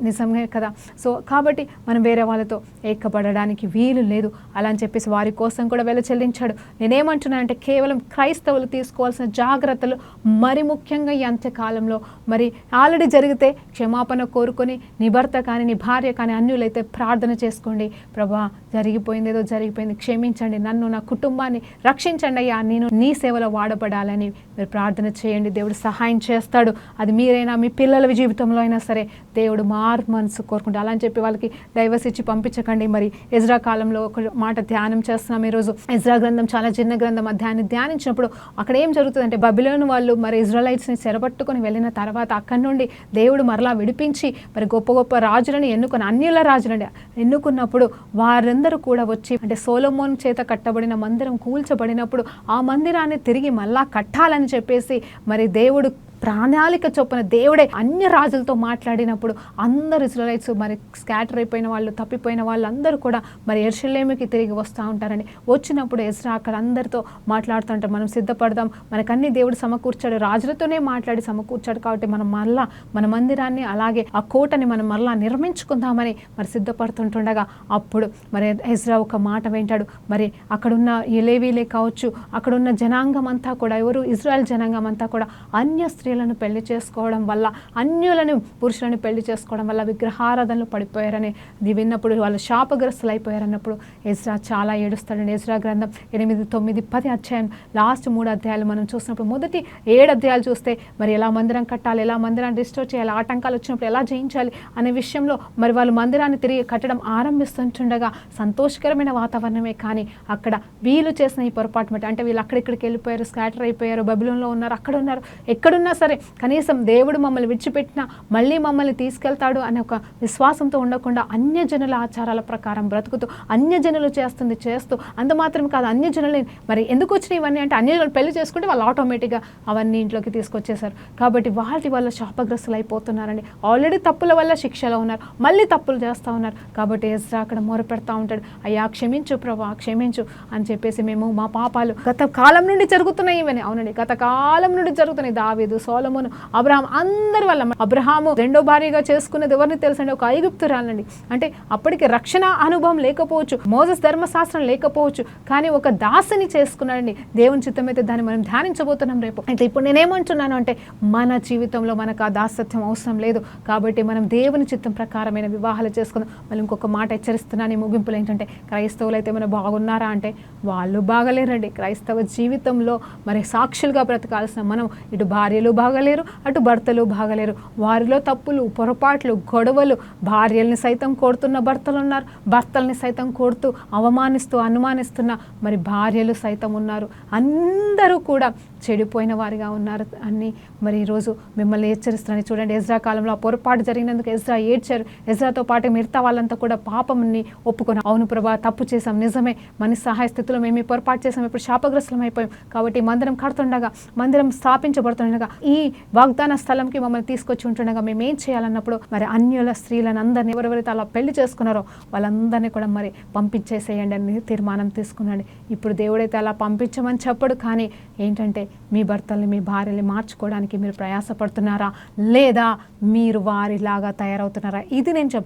నిజమే కదా. సో కాబట్టి మనం వేరే వాళ్ళతో ఏకపడడానికి వీలు లేదు. అలా అని చెప్పేసి వారి కోసం కూడా వెల చెల్లించాడు. నేనేమంటున్నానంటే కేవలం క్రైస్తవులు తీసుకోవాల్సిన జాగ్రత్తలు, మరి ముఖ్యంగా ఈ అంత్యకాలంలో మరి ఆల్రెడీ జరిగితే క్షమాపణ కోరుకొని నీ భర్త కానీ నీ భార్య కానీ అన్యులైతే ప్రార్థన చేసుకోండి. ప్రభా, జరిగిపోయింది, ఏదో జరిగిపోయింది, క్షమించండి, నన్ను నా కుటుంబాన్ని రక్షించండి అయ్యా, నేను నీ సేవలో వాడబడాలని మీరు ప్రార్థన చేయండి. దేవుడు సహాయం చేస్తాడు. అది మీరైనా మీ పిల్లల జీవితంలో అయినా సరే దేవుడు మారు మనసు కోరుకుంటాడు. అలా అని చెప్పి వాళ్ళకి డైవర్స్ ఇచ్చి పంపించకండి. మరి ఎజ్రా కాలంలో ఒక మాట ధ్యానం చేస్తున్నాం ఈరోజు. ఎజ్రా గ్రంథం చాలా చిన్న గ్రంథం. అధ్యాయాన్ని ధ్యానించినప్పుడు అక్కడ ఏం జరుగుతుందంటే, బబిలోను వాళ్ళు మరి ఇజ్రాయలైట్స్ని చెరపట్టుకొని వెళ్ళిన తర్వాత అక్కడి నుండి దేవుడు మరలా విడిపించి మరి గొప్ప గొప్ప రాజులని ఎన్నుకొని, అన్యుల రాజులని ఎన్నుకున్నప్పుడు వారందరూ కూడా వచ్చి, అంటే సొలొమోను చేత కట్టబడిన మందిరం కూల్చబడినప్పుడు ఆ మందిరాన్ని తిరిగి మళ్ళా కట్టాలని చెప్పేసి మరి దేవుడు ప్రణాళిక చొప్పున దేవుడే అన్య రాజులతో మాట్లాడినప్పుడు అందరు ఇశ్రాయేలీయులు మరి స్కాటర్ అయిపోయిన వాళ్ళు, తప్పిపోయిన వాళ్ళు అందరూ కూడా మరి యెరూషలేముకి తిరిగి వస్తూ ఉంటారని వచ్చినప్పుడు ఎజ్రా అక్కడ అందరితో మాట్లాడుతుంటారు. మనం సిద్ధపడదాం, మనకన్నీ దేవుడు సమకూర్చాడు, రాజులతోనే మాట్లాడి సమకూర్చాడు. కాబట్టి మనం మళ్ళా మన మందిరాన్ని అలాగే ఆ కోటని మనం మళ్ళా నిర్మించుకుందామని మరి సిద్ధపడుతుంటుండగా అప్పుడు మరి ఎజ్రా ఒక మాట వింటాడు. మరి అక్కడున్న ఈ లేవీలే కావచ్చు, అక్కడున్న జనాంగం అంతా కూడా, ఎవరు ఇజ్రాయెల్ జనాంగం అంతా కూడా అన్య స్త్రీలను పెళ్లి చేసుకోవడం వల్ల, అన్యులను పురుషులను పెళ్లి చేసుకోవడం వల్ల విగ్రహారాధనలు పడిపోయారని విన్నప్పుడు వాళ్ళు శాపగ్రస్తులు అయిపోయారన్నప్పుడు ఎజ్రా చాలా ఏడుస్తాడండి. ఎజ్రా గ్రంథం 8, 9, 10 అధ్యాయం లాస్ట్ 3 అధ్యాయాలు మనం చూసినప్పుడు మొదటి 7 అధ్యాయాలు చూస్తే మరి ఎలా మందిరం కట్టాలి, ఎలా మందిరాన్ని రిస్టోర్ చేయాలి, ఆటంకాలు వచ్చినప్పుడు ఎలా జయించాలి అనే విషయంలో మరి వాళ్ళు మందిరాన్ని తిరిగి కట్టడం ఆరంభిస్తుండగా సంతోషకరమైన వాతావరణమే. కానీ అక్కడ వీళ్ళు చేసిన ఈ పొరపాటు బట్టి, అంటే వీళ్ళు అక్కడిక్కడికి వెళ్ళిపోయారు, స్కాటర్ అయిపోయారు, బబిలోన్లో ఉన్నారు, అక్కడ ఉన్నారు, ఎక్కడున్నా సరే కనీసం దేవుడు మమ్మల్ని విడిచిపెట్టినా మళ్ళీ మమ్మల్ని తీసుకెళ్తాడు అనే ఒక విశ్వాసంతో ఉండకుండా అన్యజనుల ఆచారాల ప్రకారం బ్రతుకుతూ అన్యజనులు చేస్తూ అంత మాత్రం కాదు, అన్యజనులు మరి ఎందుకు వచ్చినాయి ఇవన్నీ అంటే, అన్యజనులు పెళ్లి చేసుకుంటే వాళ్ళు ఆటోమేటిక్గా అవన్నీ ఇంట్లోకి తీసుకొచ్చేశారు. కాబట్టి వాటి వల్ల శాపగ్రస్తులు అయిపోతున్నారండి. ఆల్రెడీ తప్పుల వల్ల శిక్షలో ఉన్నారు, మళ్ళీ తప్పులు చేస్తూ ఉన్నారు. కాబట్టి ఎజ్రా అక్కడ మొరపెడతా ఉంటాడు, అయ్యా క్షమించు ప్రభా, క్షమించు అని చెప్పేసి, మేము మా పాపాలు గత కాలం నుండి జరుగుతున్నాయి ఇవన్నీ. అవునండి, గత కాలం నుండి జరుగుతున్నాయి. దావీదు, సొలొమోను, అబ్రహాం, అందరి వల్ల. అబ్రహాము రెండో భార్యగా చేసుకున్నది ఎవరిని తెలుసండి? ఒక ఐగుప్తురాలండి. అంటే అప్పటికి రక్షణ అనుభవం లేకపోవచ్చు, మోసెస్ ధర్మశాస్త్రం లేకపోవచ్చు, కానీ ఒక దాసిని చేసుకున్నాడండి. దేవుని చిత్తం అయితే దాన్ని మనం ధ్యానించబోతున్నాం రేపు. అయితే ఇప్పుడు నేనేమంటున్నాను అంటే, మన జీవితంలో మనకు ఆ దాసత్వం అవసరం లేదు. కాబట్టి మనం దేవుని చిత్తం ప్రకారమైన వివాహాలు చేసుకుందాం. మళ్ళీ ఇంకొక మాట హెచ్చరిస్తున్నాను ఈ ముగింపులు ఏంటంటే, క్రైస్తవులు అయితే మనం బాగున్నారా అంటే వాళ్ళు బాగలేరండి. క్రైస్తవ జీవితంలో మరి సాక్షులుగా బ్రతకాల్సిన మనం ఇటు భార్యలు బాగలేరు, అటు భర్తలు బాగలేరు. వారిలో తప్పులు, పొరపాట్లు, గొడవలు, భార్యల్ని సైతం కొడుతున్న భర్తలు ఉన్నారు, భర్తల్ని సైతం కొడుతూ అవమానిస్తూ అనుమానిస్తున్న మరి భార్యలు సైతం ఉన్నారు. అందరూ కూడా చెడిపోయిన వారిగా ఉన్నారు అని మరి ఈరోజు మిమ్మల్ని హెచ్చరిస్తున్నాను. చూడండి, ఎజ్రా కాలంలో ఆ పొరపాటు జరిగినందుకు ఎజ్రా ఏడ్చారు. ఎజ్రాతో పాటు మిగతా వాళ్ళంతా కూడా పాపంని ఒప్పుకొని, అవును ప్రభా తప్పు చేశాం, నిజమే మన సహాయ స్థితిలో మేము ఈ పొరపాటు చేసాం, ఇప్పుడు శాపగ్రస్తులం అయిపోయాం, కాబట్టి మందిరం కడుతుండగా, మందిరం స్థాపించబడుతుండగా, ఈ వాగ్దాన స్థలంకి మమ్మల్ని తీసుకొచ్చి ఉంటుండగా మేము ఏం చేయాలన్నప్పుడు మరి అన్యుల స్త్రీలను అందరినీ ఎవరెవరైతే అలా పెళ్లి చేసుకున్నారో వాళ్ళందరినీ కూడా మరి పంపించేసేయండి అని తీర్మానం తీసుకున్నాడు. ఇప్పుడు దేవుడైతే అలా పంపించమని చెప్పడు, కానీ ఏంటంటే మీ భర్తల్ని మీ భార్యని మార్చుకోవడానికి మీరు ప్రయాసపడుతున్నారా లేదా మీరు వారిలాగా తయారవుతున్నారా? ఇది నేను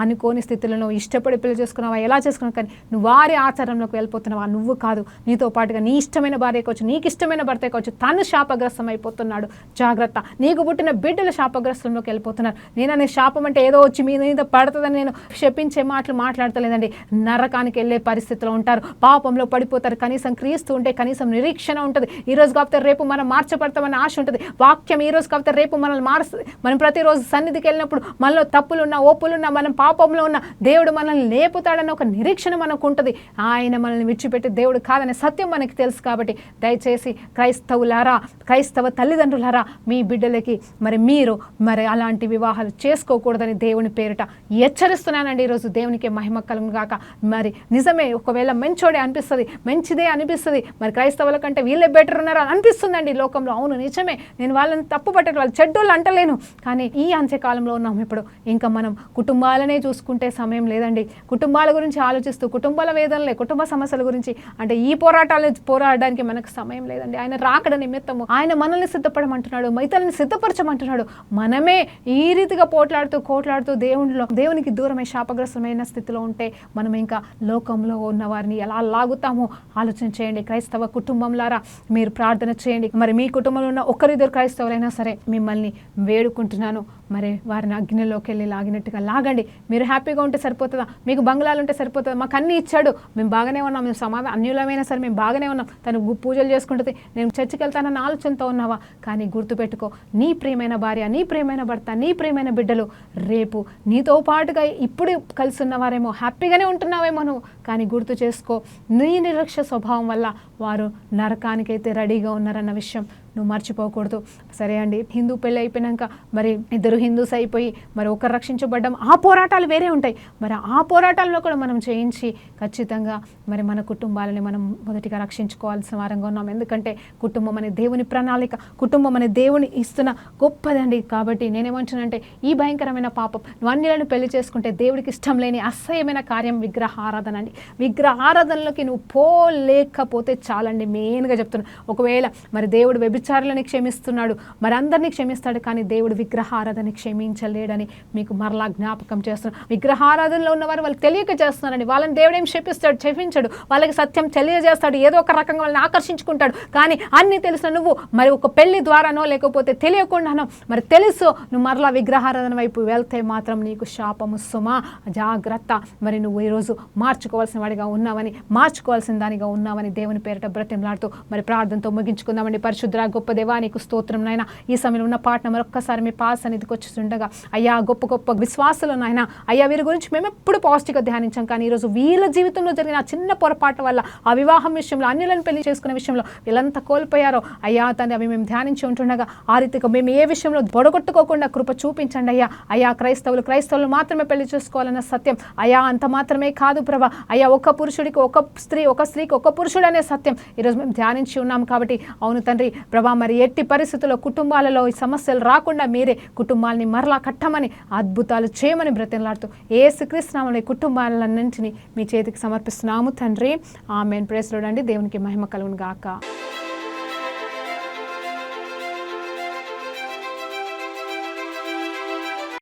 అనుకోని స్థితిలో ఇష్టపడి పెళ్లి చేసుకున్నావా, ఎలా చేసుకున్నావు, కానీ నువ్వు వారి ఆచారంలోకి వెళ్ళిపోతున్నావా? నువ్వు కాదు, నీతో పాటుగా నీ ఇష్టమైన భార్య కావచ్చు, నీకు ఇష్టమైన భర్త కావచ్చు, తను శాపగ్రస్తం అయిపోతున్నాడు. జాగ్రత్త, నీకు పుట్టిన బిడ్డలు శాపగ్రస్తంలోకి వెళ్ళిపోతున్నారు. నేననే శాపం అంటే ఏదో వచ్చి మీ మీద పడుతుందని నేను శపించే మాటలు మాట్లాడతలేదండి. నరకానికి వెళ్ళే పరిస్థితిలో ఉంటారు, పాపంలో పడిపోతారు. కనీసం క్రీస్తు ఉంటే కనీసం నిరీక్షణ ఉంటుంది. ఈ రోజు కాకపోతే రేపు మనం మార్చబడతామని ఆశ ఉంటుంది. వాక్యం ఈ రోజు కాకపోతే రేపు మనల్ని మారుస్తుంది. మనం ప్రతిరోజు సన్నిధికి వెళ్ళినప్పుడు మనలో తప్పులున్నా ఓపులున్నా మనం పాపంలో ఉన్న దేవుడు మనల్ని లేపుతాడన్న ఒక నిరీక్షణ మనకు ఉంటుంది. ఆయన మనల్ని విడిచిపెట్టి దేవుడు కాదనే సత్యం మనకి తెలుసు. కాబట్టి దయచేసి క్రైస్తవులారా, క్రైస్తవ తల్లిదండ్రులారా, మీ బిడ్డలకి మరి మీరు మరి అలాంటి వివాహాలు చేసుకోకూడదని దేవుని పేరిట హెచ్చరిస్తున్నానండి. ఈరోజు దేవునికి మహిమ కలుగును గాక. మరి నిజమే, ఒకవేళ మంచోడే అనిపిస్తుంది, మంచిదే అనిపిస్తుంది, మరి క్రైస్తవుల కంటే వీళ్ళే బెటర్ ఉన్నారు అనిపిస్తుందండి లోకంలో. అవును నిజమే, నేను వాళ్ళని తప్పు పట్టేది, వాళ్ళు చెడ్డోళ్ళు అంటలేను, కానీ ఈ అంత్యకాలంలో ఉన్నాం ఇప్పుడు. ఇంకా మనం కుటుంబాలనే చూసుకుంటే సమయం లేదండి. కుటుంబాల గురించి ఆలోచిస్తూ కుటుంబాల వేదనలే, కుటుంబ సమస్యల గురించి అంటే ఈ పోరాటాలను పోరాడడానికి మనకు సమయం లేదండి. ఆయన రాకడ నిమిత్తము ఆయన మనల్ని సిద్ధపడమంటున్నాడు, మైతల్ని సిద్ధపరచమంటున్నాడు. మనమే ఈ రీతిగా కోట్లాడుతూ దేవునికి దూరమై శాపగ్రస్తమైన స్థితిలో ఉంటే మనం ఇంకా లోకంలో ఉన్న వారిని ఎలా లాగుతామో ఆలోచన చేయండి. క్రైస్తవ కుటుంబంలారా మీరు ప్రార్థన చేయండి. మరి మీ కుటుంబంలో ఉన్న ఒకరిద్దరు క్రైస్తవులైనా సరే మిమ్మల్ని వేడుకుంటున్నాను, మరి వారిని అగ్నిలోకి వెళ్ళి లాగినట్టుగా లాగండి. మీరు హ్యాపీగా ఉంటే సరిపోతుందా? మీకు బంగ్లాలు ఉంటే సరిపోతుందా? మాకు అన్నీ ఇచ్చాడు, మేము బాగానే ఉన్నాం, మేము అన్యులమైనా సరే మేము బాగానే ఉన్నాం, తను పూజలు చేసుకుంటుంది, నేను చర్చికి వెళ్తానన్న ఆలోచనతో ఉన్నావా? కానీ గుర్తుపెట్టుకో, నీ ప్రియమైన భార్య, నీ ప్రియమైన భర్త, నీ ప్రియమైన బిడ్డలు రేపు నీతో పాటుగా ఇప్పుడు కలిసి ఉన్నవారేమో, హ్యాపీగానే ఉంటున్నావేమో నువ్వు, కానీ గుర్తు చేసుకో, నీ నిర్లక్ష్య స్వభావం వల్ల వారు నరకానికైతే రెడీగా ఉన్నారన్న విషయం నువ్వు మర్చిపోకూడదు. సరే అండి, హిందూ పెళ్ళి అయిపోయినాక మరి ఇద్దరు హిందూస్ అయిపోయి మరి ఒకరు రక్షించబడ్డం, ఆ పోరాటాలు వేరే ఉంటాయి. మరి ఆ పోరాటాల్లో కూడా మనం చేయించి ఖచ్చితంగా మరి మన కుటుంబాలని మనం మొదటిగా రక్షించుకోవాల్సిన వారంగా ఉన్నాం. ఎందుకంటే కుటుంబం అనే దేవుని ప్రణాళిక, కుటుంబం అనే దేవుని ఇస్తున్న గొప్పదండి. కాబట్టి నేనేమంటున్నానంటే ఈ భయంకరమైన పాపం, అన్యులను పెళ్లి చేసుకుంటే దేవుడికి ఇష్టం లేని అసహ్యమైన కార్యం విగ్రహారాధన అండి. విగ్రహారాధనలోకి నువ్వు పోలేకపోతే చాలండి. మెయిన్గా చెప్తున్నాను, ఒకవేళ మరి దేవుడు వ్యభిచారులని క్షమిస్తున్నాడు, మరి అందరినీ క్షమిస్తాడు, కానీ దేవుడు విగ్రహారాధన క్షమించలేడని మీకు మరలా జ్ఞాపకం చేస్తున్నాడు. విగ్రహారాధనలో ఉన్నవారు వాళ్ళు తెలియక చేస్తున్నారండి. వాళ్ళని దేవుడు ఏం క్షమించడు, వాళ్ళకి సత్యం తెలియజేస్తాడు, ఏదో ఒక రకంగా వాళ్ళని ఆకర్షించుకుంటాడు. కానీ అన్నీ తెలిసిన నువ్వు మరి ఒక పెళ్లి ద్వారానో లేకపోతే తెలియకుండానో మరి తెలుసు నువ్వు మరలా విగ్రహారాధన వైపు వెళ్తే మాత్రం నీకు శాపము సుమా. జాగ్రత్త, మరి నువ్వు ఈరోజు మార్చుకోవాల్సిన వాడిగా ఉన్నావని, మార్చుకోవాల్సిన దానిగా ఉన్నావని దేవుని పేరిట బ్రతిమలాడుతూ మరి ప్రార్థనతో ముగించుకుందామండి. పరిశుద్ధ గొప్ప దేవా నీకు స్తోత్రం నాయన. ఈ సమయంలో ఉన్న పాటను మరొక్కసారి మీ పాస్ సన్నిధికి వచ్చేస్తుండగా అయ్యా గొప్ప గొప్ప విశ్వాసులు నాయన, అయ్యా వీరి గురించి మేము ఎప్పుడు పాజిటివ్గా ధ్యానించాం, కానీ ఈరోజు వీళ్ళ జీవితంలో జరిగిన ఆ చిన్న పొరపాటు వల్ల ఆ వివాహం విషయంలో, అన్యులను పెళ్లి చేసుకునే విషయంలో వీళ్ళంతా కోల్పోయారో అయ్యా తండ్రి, అవి మేము ధ్యానించి ఉంటుండగా ఆ రీతిగా మేము ఏ విషయంలో బొడగొట్టుకోకుండా కృప చూపించండి అయ్యా. అయ్యా క్రైస్తవులు మాత్రమే పెళ్లి చేసుకోవాలన్న సత్యం అయ్యా అంత మాత్రమే కాదు ప్రభా. అయ్యా ఒక పురుషుడికి ఒక స్త్రీ, ఒక స్త్రీకి ఒక పురుషుడు అనే సత్యం ఈరోజు మేము ధ్యానించి ఉన్నాం. కాబట్టి అవును తండ్రి ప్రభా, మరి ఎట్టి పరిస్థితుల్లో కుటుంబాలలో ఈ సమస్యలు రాకుండా మీరే కుటుంబాలని మరలా కట్టమని, అద్భుతాలు చేయమని బ్రతిమలాడుతూ యేసుక్రీస్తు నామములో ఈ కుటుంబాలన్నింటినీ మీ చేతికి సమర్పిస్తున్నాము తండ్రి. ఆమేన్. ప్రైజ్ లార్డ్ అండి. దేవునికి మహిమ కలుగును గాక.